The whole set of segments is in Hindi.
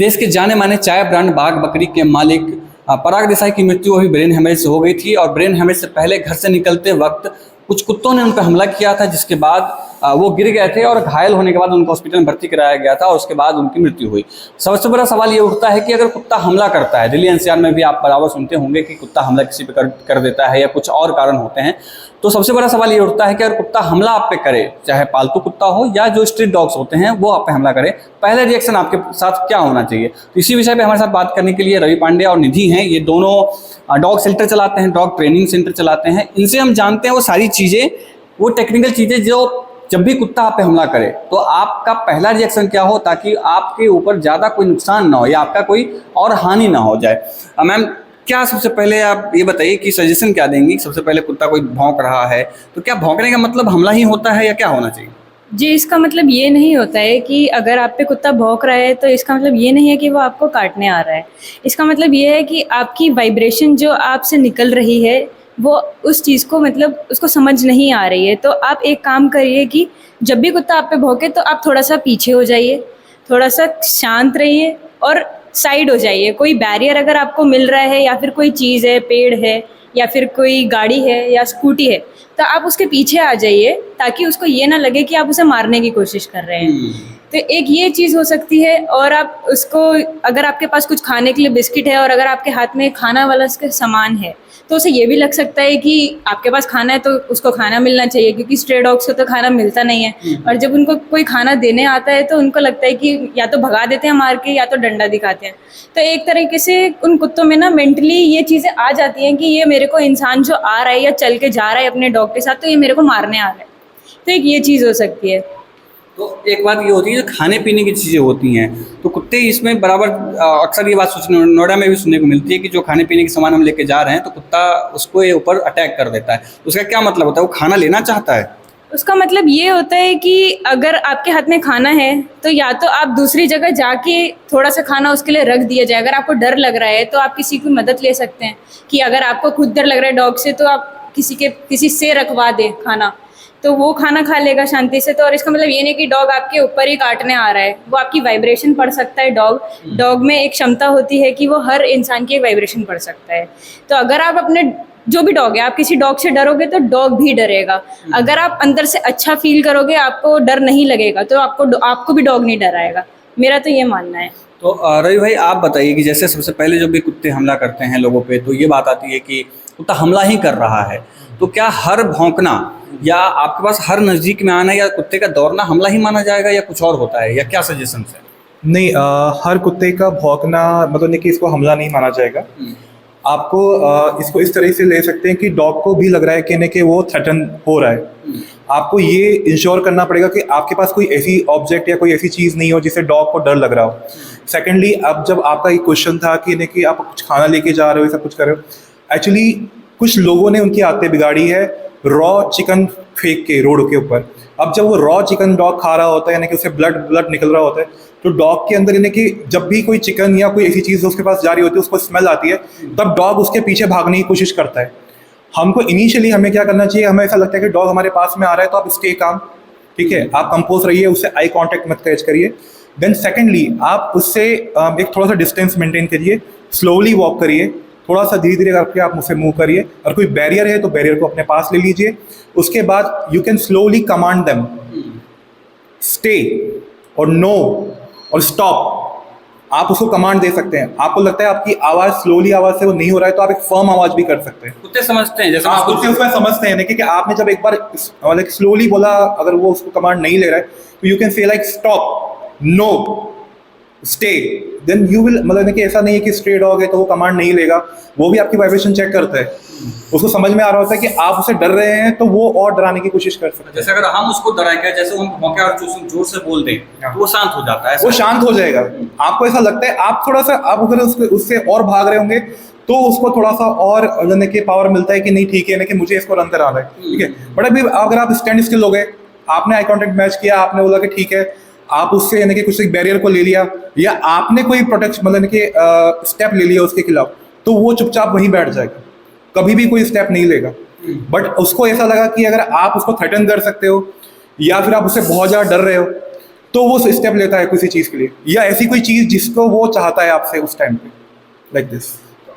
देश के जाने माने चाय ब्रांड बाघ बकरी के मालिक पराग देसाई की मृत्यु अभी ब्रेन हेमरेज से हो गई थी और ब्रेन हेमरेज से पहले घर से निकलते वक्त कुछ कुत्तों ने उन पर हमला किया था, जिसके बाद वो गिर गए थे और घायल होने के बाद उनको हॉस्पिटल में भर्ती कराया गया था और उसके बाद उनकी मृत्यु हुई। सबसे बड़ा सवाल ये उठता है कि अगर कुत्ता हमला करता है, दिल्ली एनसीआर में भी आप बराबर सुनते होंगे कि कुत्ता हमला किसी पे कर देता है या कुछ और कारण होते हैं, तो सबसे बड़ा सवाल ये उठता है कि अगर कुत्ता हमला आप पे करे, चाहे पालतू कुत्ता हो या जो स्ट्रीट डॉग्स होते हैं वो आप पे हमला करे, पहले रिएक्शन आपके साथ क्या होना चाहिए। तो इसी विषय पे हमारे साथ बात करने के लिए रवि पांडे और निधि हैं। ये दोनों डॉग सेंटर चलाते हैं, डॉग ट्रेनिंग सेंटर चलाते हैं। इनसे हम जानते हैं वो सारी चीज़ें, वो टेक्निकल चीज़ें जो जब भी कुत्ता आप पे हमला करे तो आपका पहला रिएक्शन क्या हो, ताकि आपके ऊपर ज़्यादा कोई नुकसान ना हो या आपका कोई और हानि ना हो जाए। मैम, क्या सबसे पहले आप ये बताइए कि सजेशन क्या देंगी। सबसे पहले कुत्ता कोई भौंक रहा है तो क्या भौंकने का मतलब हमला ही होता है या क्या होना चाहिए? जी, इसका मतलब ये नहीं होता है कि अगर आप पे कुत्ता भौंक रहा है तो इसका मतलब ये नहीं है कि वो आपको काटने आ रहा है। इसका मतलब ये है कि आपकी वाइब्रेशन जो आपसे निकल रही है वो उस चीज़ को मतलब उसको समझ नहीं आ रही है। तो आप एक काम करिए कि जब भी कुत्ता आप पे भौंके तो आप थोड़ा सा पीछे हो जाइए, थोड़ा सा शांत रहिए और साइड हो जाइए। कोई बैरियर अगर आपको मिल रहा है या फिर कोई चीज़ है, पेड़ है या फिर कोई गाड़ी है या स्कूटी है, तो आप उसके पीछे आ जाइए ताकि उसको ये ना लगे कि आप उसे मारने की कोशिश कर रहे हैं। तो एक ये चीज़ हो सकती है। और आप उसको, अगर आपके पास कुछ खाने के लिए बिस्किट है और अगर आपके हाथ में खाना वाला उसका सामान है तो उसे ये भी लग सकता है कि आपके पास खाना है तो उसको खाना मिलना चाहिए, क्योंकि स्ट्रे डॉग्स को तो खाना मिलता नहीं है। और जब उनको कोई खाना देने आता है तो उनको लगता है कि या तो भगा देते हैं मार के या तो डंडा दिखाते हैं। तो एक तरीके से उन कुत्तों में ना मेंटली ये चीज़ें आ जाती हैं कि ये मेरे को इंसान जो आ रहा है या चल के जा रहा है अपने डॉग के साथ, तो ये मेरे को मारने आ रहा है। तो एक ये चीज़ हो सकती है। तो एक बात ये होती है जो खाने पीने की चीज़ें होती हैं, तो कुत्ते इसमें बराबर अक्सर ये बात सोचने नोएडा में भी सुनने को मिलती है कि जो खाने पीने के सामान हम लेके जा रहे हैं तो कुत्ता उसको ये ऊपर अटैक कर देता है। उसका क्या मतलब होता है? वो खाना लेना चाहता है? उसका मतलब ये होता है कि अगर आपके हाथ में खाना है तो या तो आप दूसरी जगह जाके थोड़ा सा खाना उसके लिए रख दिया जाए। अगर आपको डर लग रहा है तो आप किसी की मदद ले सकते हैं कि अगर आपको खुद डर लग रहा है डॉग से तो आप किसी से रखवा दें खाना, तो वो खाना खा लेगा शांति से। तो और इसका मतलब ये नहीं कि डॉग आपके ऊपर ही काटने आ रहा है, वो आपकी वाइब्रेशन पढ़ सकता है। डॉग में एक क्षमता होती है कि वो हर इंसान की एक वाइब्रेशन पढ़ सकता है। तो अगर आप अपने जो भी डॉग है, आप किसी डॉग से डरोगे तो डॉग भी डरेगा। अगर आप अंदर से अच्छा फील करोगे, आपको डर नहीं लगेगा, तो आपको भी डॉग नहीं डराएगा। मेरा तो ये मानना है। तो रवि भाई, आप बताइए कि जैसे सबसे पहले जब भी कुत्ते हमला करते हैं लोगों पे तो ये बात आती है कि कुत्ता हमला ही कर रहा है, तो क्या हर भौंकना या आपके पास हर नज़दीक में आना या कुत्ते का दौड़ना हमला ही माना जाएगा या कुछ और होता है, या क्या सजेशन है? नहीं, हर कुत्ते का भौंकना मतलब नहीं कि इसको हमला नहीं माना जाएगा। आपको इसको इस तरह से ले सकते हैं कि डॉग को भी लग रहा है कि नहीं कि वो थ्रेटन हो रहा है। आपको ये इंश्योर करना पड़ेगा कि आपके पास कोई ऐसी ऑब्जेक्ट या कोई ऐसी चीज़ नहीं हो जिससे डॉग को डर लग रहा हो। सेकेंडली, अब जब आपका एक क्वेश्चन था कि नहीं कि आप कुछ खाना लेके जा रहे हो, सब कुछ कर रहे हो, एक्चुअली कुछ लोगों ने उनकी आदतें बिगाड़ी है रॉ चिकन फेंक के रोड के ऊपर। अब जब वो रॉ चिकन डॉग खा रहा होता है यानी कि उससे ब्लड निकल रहा होता है, तो डॉग के अंदर यानी कि जब भी कोई चिकन या कोई ऐसी चीज़ उसके पास जा रही होती है, उसको स्मेल आती है, तब डॉग उसके पीछे भागने की कोशिश करता है। हमको इनिशियली हमें क्या करना चाहिए, हमें ऐसा लगता है कि डॉग हमारे पास में आ रहा है तो आप स्टे काम, ठीक है, आप कंपोज रहिए, उससे आई कॉन्टैक्ट मत करिए। देन सेकेंडली, आप उससे एक थोड़ा सा डिस्टेंस मेंटेन करिए, स्लोली वॉक करिए, थोड़ा सा धीरे धीरे करके आप मुझसे मूव करिए। और कोई बैरियर है तो बैरियर को अपने पास ले लीजिए। उसके बाद you can slowly command them stay और नो और स्टॉप। आप उसको कमांड दे सकते हैं। आपको लगता है आपकी आवाज़ स्लोली आवाज़ से वो नहीं हो रहा है तो आप एक फर्म आवाज़ भी कर सकते हैं। कुत्ते समझते हैं, जैसे कुत्ते उसमें समझते हैं कि आपने जब एक बार मतलब स्लोली बोला, अगर वो उसको कमांड नहीं ले रहा है तो you can say like stop, no, stay, then you will, मतलब कि ऐसा नहीं है कि स्ट्रे डॉग है तो वो कमांड नहीं लेगा, वो भी आपकी वाइब्रेशन चेक करता है, उसको समझ में आ रहा होता है कि आप उसे डर रहे हैं तो वो और डराने की कोशिश कर सकते हैं। जैसे अगर हम उसको डराएंगे, जैसे हम भौंके और जोर से बोल दें तो वो शांत हो जाता है, वो शांत हो जाएगा। आपको ऐसा लगता है आप थोड़ा सा, आप अगर उससे और भाग रहे होंगे तो उसको थोड़ा सा और यानी कि पावर मिलता है कि नहीं ठीक है ना कि मुझे इसको रन कराना है, ठीक है। बट अभी अगर आप स्टैंड स्टिल हो गए, आपने आई कॉन्टैक्ट मैच किया, आपने बोला कि ठीक है, आप उससे यानी कि कुछ एक बैरियर को ले लिया या आपने कोई प्रोटेक्शन मतलब कि स्टेप ले लिया उसके खिलाफ, तो वो चुपचाप वहीं बैठ जाएगा, कभी भी कोई स्टेप नहीं लेगा। बट उसको ऐसा लगा कि अगर आप उसको थ्रेटन कर सकते हो या फिर आप उससे बहुत ज़्यादा डर रहे हो तो वो स्टेप लेता है किसी चीज़ के लिए, या ऐसी कोई चीज़ जिसको वो चाहता है आपसे उस टाइम पे, लाइक दिस।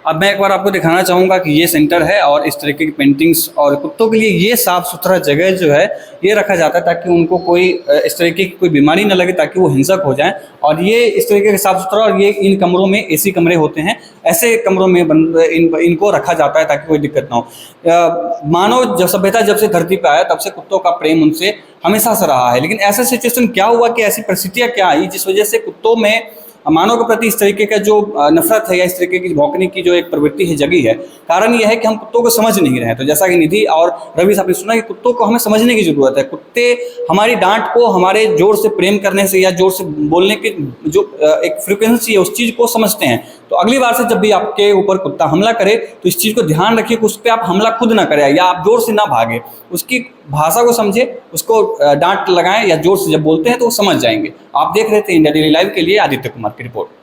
अब मैं एक बार आपको दिखाना चाहूँगा कि ये सेंटर है और इस तरीके की पेंटिंग्स, और कुत्तों के लिए ये साफ़ सुथरा जगह जो है ये रखा जाता है ताकि उनको कोई इस तरीके की कोई बीमारी न लगे, ताकि वो हिंसक हो जाएं। और ये इस तरीके के साफ़ सुथरा, और ये इन कमरों में एसी कमरे होते हैं, ऐसे कमरों में इनको रखा जाता है ताकि कोई दिक्कत ना हो। मानव जब सभ्यता जब से धरती पर आया तब से कुत्तों का प्रेम उनसे हमेशा से रहा है, लेकिन ऐसा सिचुएशन क्या हुआ कि ऐसी परिस्थितियाँ क्या आई जिस वजह से कुत्तों में मानव के प्रति इस तरीके का जो नफरत है या इस तरीके की भौंकने की जो एक प्रवृत्ति है जगी है। कारण यह है कि हम कुत्तों को समझ नहीं रहे हैं। तो जैसा कि निधि और रवि साहब ने सुना कि कुत्तों को हमें समझने की ज़रूरत है। कुत्ते हमारी डांट को हमारे जोर से प्रेम करने से या जोर से बोलने की जो एक फ्रिक्वेंसी है उस चीज़ को समझते हैं। तो अगली बार से जब भी आपके ऊपर कुत्ता हमला करे तो इस चीज़ को ध्यान रखिए कि उस पर आप हमला खुद ना करें या आप जोर से ना भागे, उसकी भाषा को समझे, उसको डांट लगाएं या जोर से जब बोलते हैं तो वो समझ जाएंगे। आप देख रहे थे इंडिया डेली लाइव के लिए आदित्य कुमार की रिपोर्ट।